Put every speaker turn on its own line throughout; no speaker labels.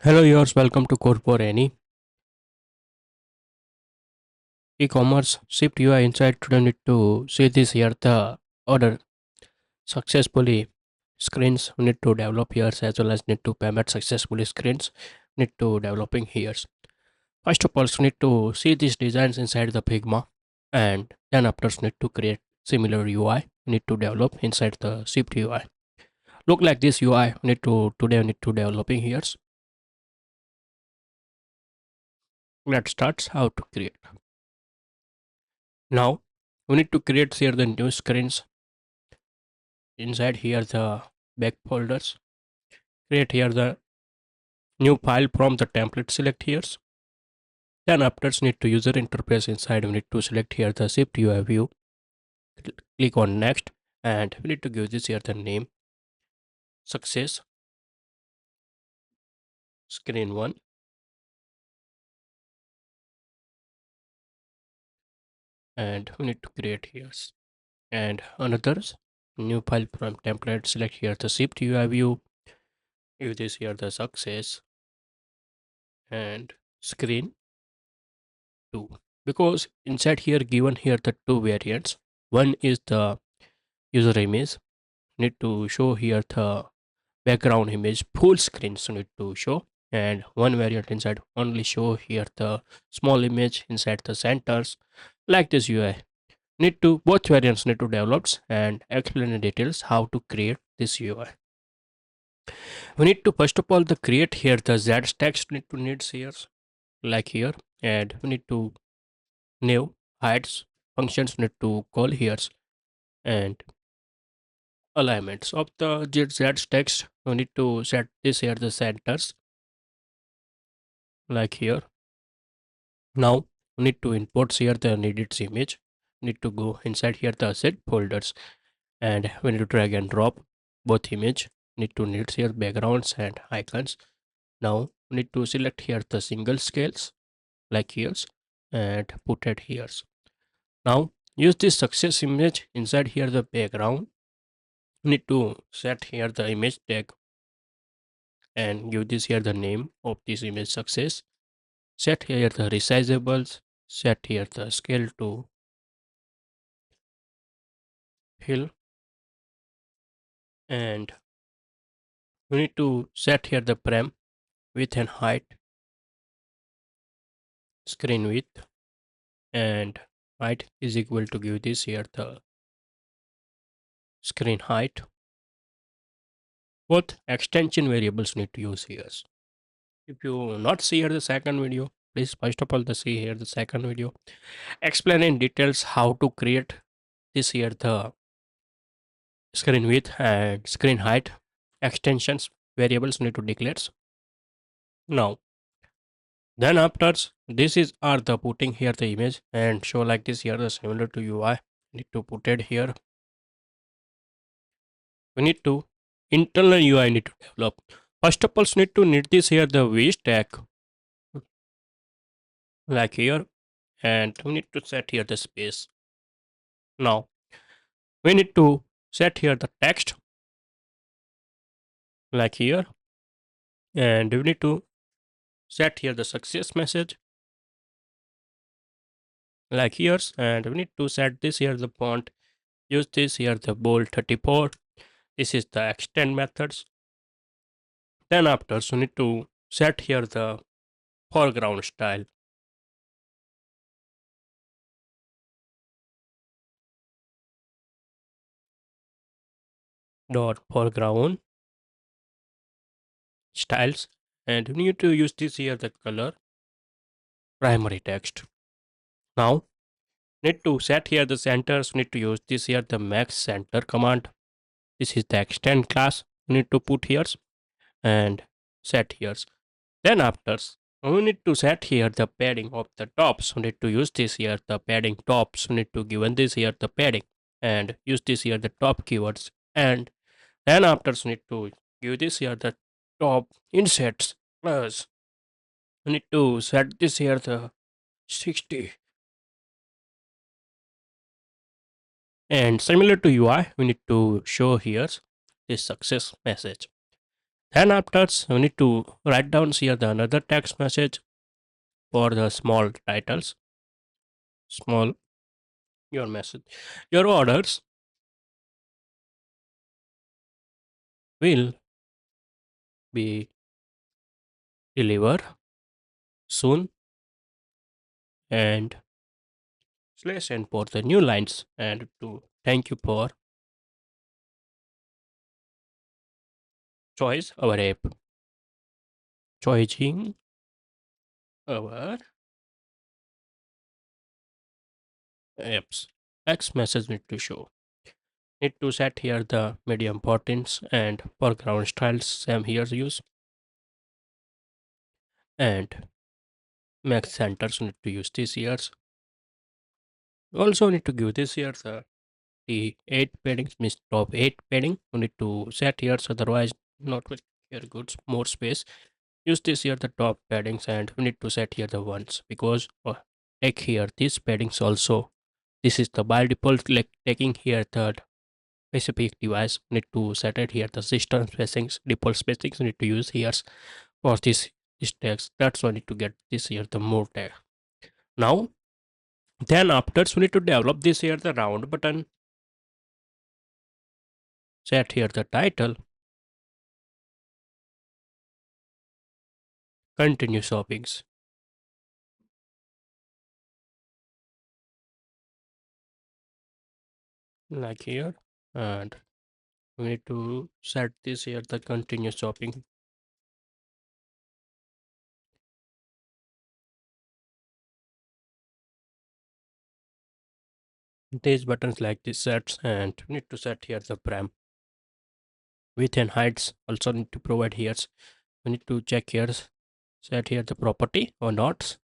Hello, yours. Welcome to CodeForAny. E-commerce shift UI inside today need to see this here the order successfully screens we need to develop here as well as need to payment successfully screens need to developing here. First of all, we need to see these designs inside the Figma, and then after need to create similar UI need to develop inside the shift UI. Look like this UI need to today need to developing here. Let's start how to create. Now we need to create here the new screens inside here the back folders. Create here the new file from the template, select here. Then after need to user interface inside we need to select here the shift UI view. Click on next, and we need to give this here the name success screen 1, and we need to create here and another new file from template, select here the shift UI view, give this here the success and screen 2, because inside here given here the two variants. One is the user image, need to show here the background image full screen, so need to show, and one variant inside only show here the small image inside the centers, like this UI. Need to both variants need to develop and explain in details how to create this UI. We need to first of all the create here the z text need to needs here, like here, and we need to new heights functions need to call here, and alignments of the z text we need to set this here the centers, like here. Now we need to import here the needed image, need to go inside here the asset folders, and we need to drag and drop both image, need to need here backgrounds and icons. Now we need to select here the single scales, like here, and put it here. Now use this success image inside here the background. Need to set here the image tag and give this here the name of this image success. Set here the resizables, set here the scale to fill, and we need to set here the frame width and height, screen width and height is equal to give this here the screen height. Both extension variables need to use here. If you not see here the second video, please first of all the see here the second video, explain in details how to create this here the screen width and screen height extensions variables need to declare. Now then after this is are the putting here the image and show like this here the similar to UI, need to put it here. We need to internal UI need to develop. First of all need to need this here the v stack, like here, and we need to set here the space. Now we need to set here the text, like here, and we need to set here the success message, like here, and we need to set this here the font, use this here the bold 34. This is the extend methods. Then after we need to set here the foreground style, dot foreground styles, and we need to use this here the color primary text. Now need to set here the centers, need to use this here the max center command. This is the extend class we need to put here and set here. Then after we need to set here the padding of the tops, we need to use this here the padding tops, we need to given this here the padding and use this here the top keywords, and then after we need to give this here the top insets plus we need to set this here the 60, and similar to UI we need to show here this success message. Then after we need to write down here the another text message for the small titles. Small your message. Your orders will be delivered soon and slash and for the new lines and to thank you for choice our app. Choosing our apps. X message need to show. Need to set here the media importance and foreground styles same here use and max centers need to use this years. Also need to give this here the 8 paddings means top 8 padding. We need to set here otherwise not with here goods more space. Use this here the top paddings and we need to set here the ones because take here these paddings also. This is the by default like taking here the specific device need to set it here the system spacings default spacings need to use here for this text. That's why I need to get this here the more tag. Now then after we need to develop this here the round button. Set here the title. Continue shoppings like here and we need to set this here the continue shopping. These buttons like this sets and we need to set here the param width and heights also need to provide here. We need to check here set here the property or not.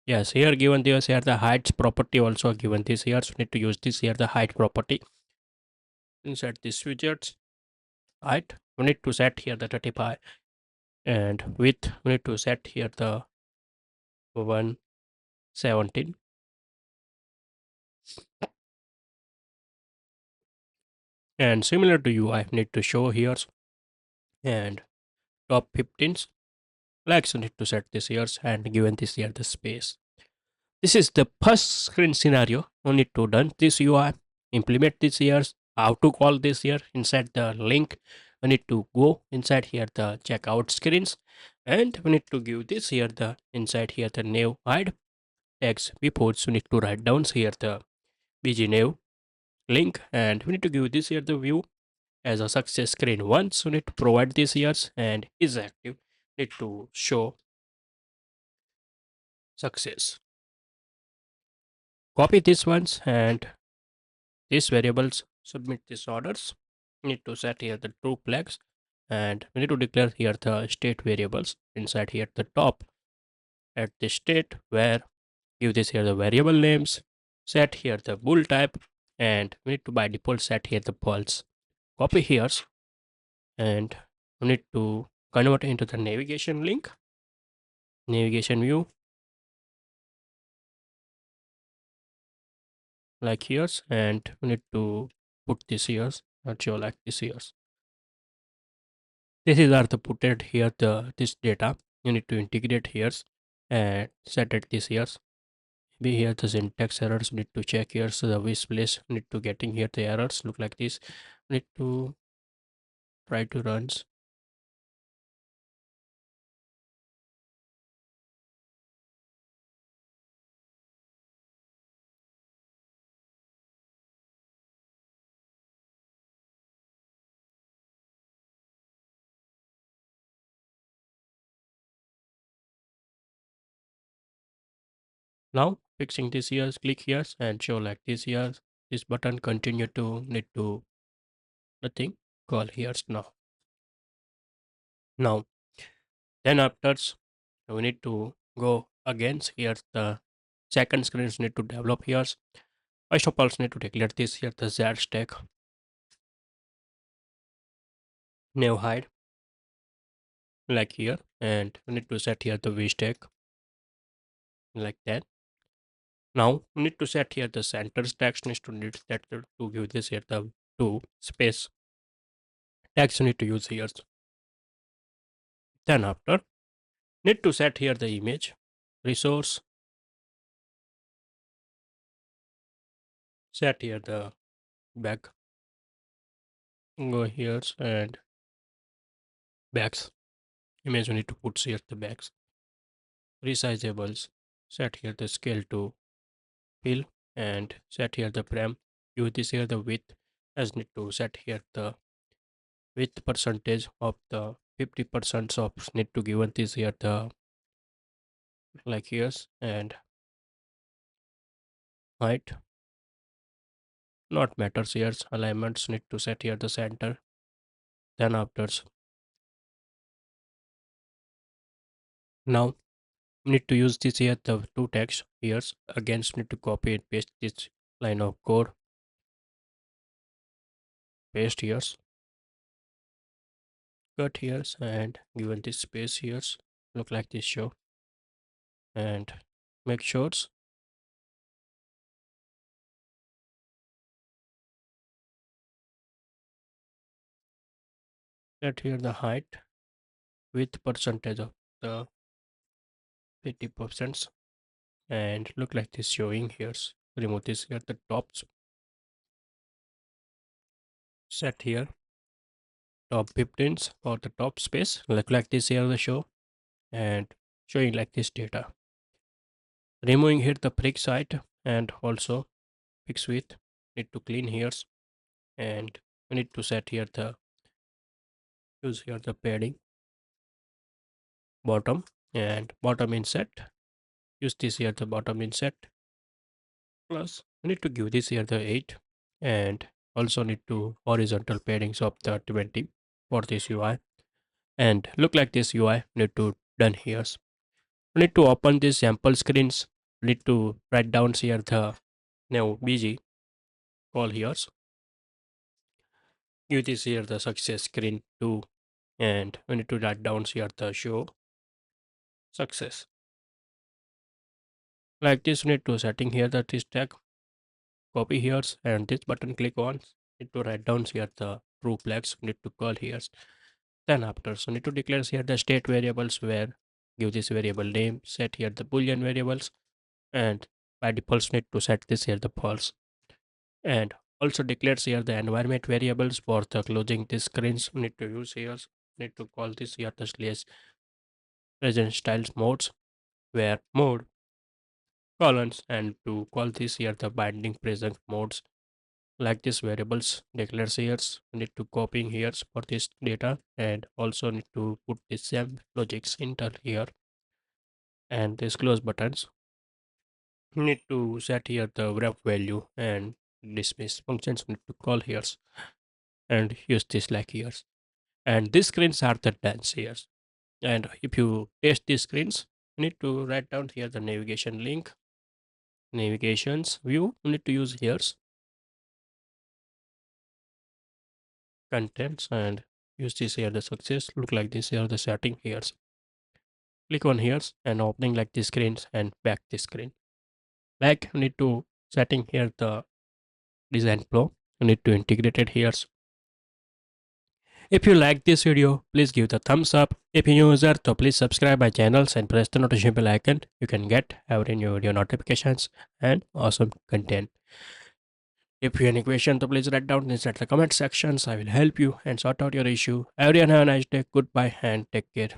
Yes, here given this here the heights property also given this here. So we need to use this here the height property. Inside this widgets height we need to set here the 35 and width we need to set here the 117 and similar to you I need to show here and top 15s like so need to set this here and given this here the space. This is the first screen scenario. We need to done this UI, implement this here, how to call this here inside the link. We need to go inside here the checkout screens and we need to give this here the inside here the new hide text before so we need to write down here the bg new link and we need to give this here the view as a success screen. Once we need to provide this here and is active, need to show success. Copy this ones and these variables submit these orders. We need to set here the true flags and we need to declare here the state variables inside here the top at the state where give this here the variable names, set here the bool type and we need to by default set here the false. Copy here and we need to convert into the navigation link, navigation view like here and we need to put this here not show like this here. This is are the put it here the this data you need to integrate here and set it this here. Be here the syntax errors need to check here so the which place need to getting here the errors look like this. Need to try to runs. Now fixing this here, click here and show like this here. This button continue to need to nothing call here now. Now then after we need to go against here the second screens need to develop here. First of all need to declare this here the z stack new hide like here and we need to set here the v stack like that. Now we need to set here the center text needs to need that to give this here the two space Tags you need to use here. Then after, need to set here the image, resource, set here the back, go here and backs. Image you need to put here the backs. Resizables, set here the scale to fill and set here the param. Use this here the width as need to set here the width percentage of the 50% of need to given this here the like here's and height not matters here alignments need to set here the center. Then after now need to use this here the two text here again need to copy and paste this line of code, paste here, cut here and given this space here look like this show and make sure that here the height with percentage of the 50% and look like this showing here. Remove this here the tops, set here top 15s for the top space look like this here the show and showing like this data. Removing here the prick site and also fix width need to clean here and we need to set here the use here the padding bottom and bottom inset, use this here the bottom inset plus we need to give this here the 8 and also need to horizontal paddings of the 20 for this UI and look like this UI need to done here. We need to open this sample screens, need to write down here the now BG call here, give this here the success screen too and we need to write down here the show success like this. We need to setting here the this tag, copy here and this button click on, need to write down here the true flags, need to call here. Then after so need to declare here the state variables where give this variable name, set here the boolean variables and by default need to set this here the false and also declares here the environment variables for the closing this screens need to use here, need to call this here the slash present styles modes where mode colons and to call this here the binding present modes like this variables declares here. Need to copying here for this data and also need to put this same logics enter here and this close buttons need to set here the wrap value and dismiss functions need to call here and use this like here and these screens are the dance here and if you test these screens you need to write down here the navigation link, navigations view you need to use here contents and use this here the success look like this here the setting here, click on here and opening like this screens and back this screen like you need to setting here the design flow, you need to integrate it here. If you like this video, please give the thumbs up. If you're new user, so please subscribe my channels and press the notification bell icon. You can get every new video notifications and awesome content. If you have any question, so please write down inside the comment sections. I will help you and sort out your issue. Everyone have a nice day. Goodbye and take care.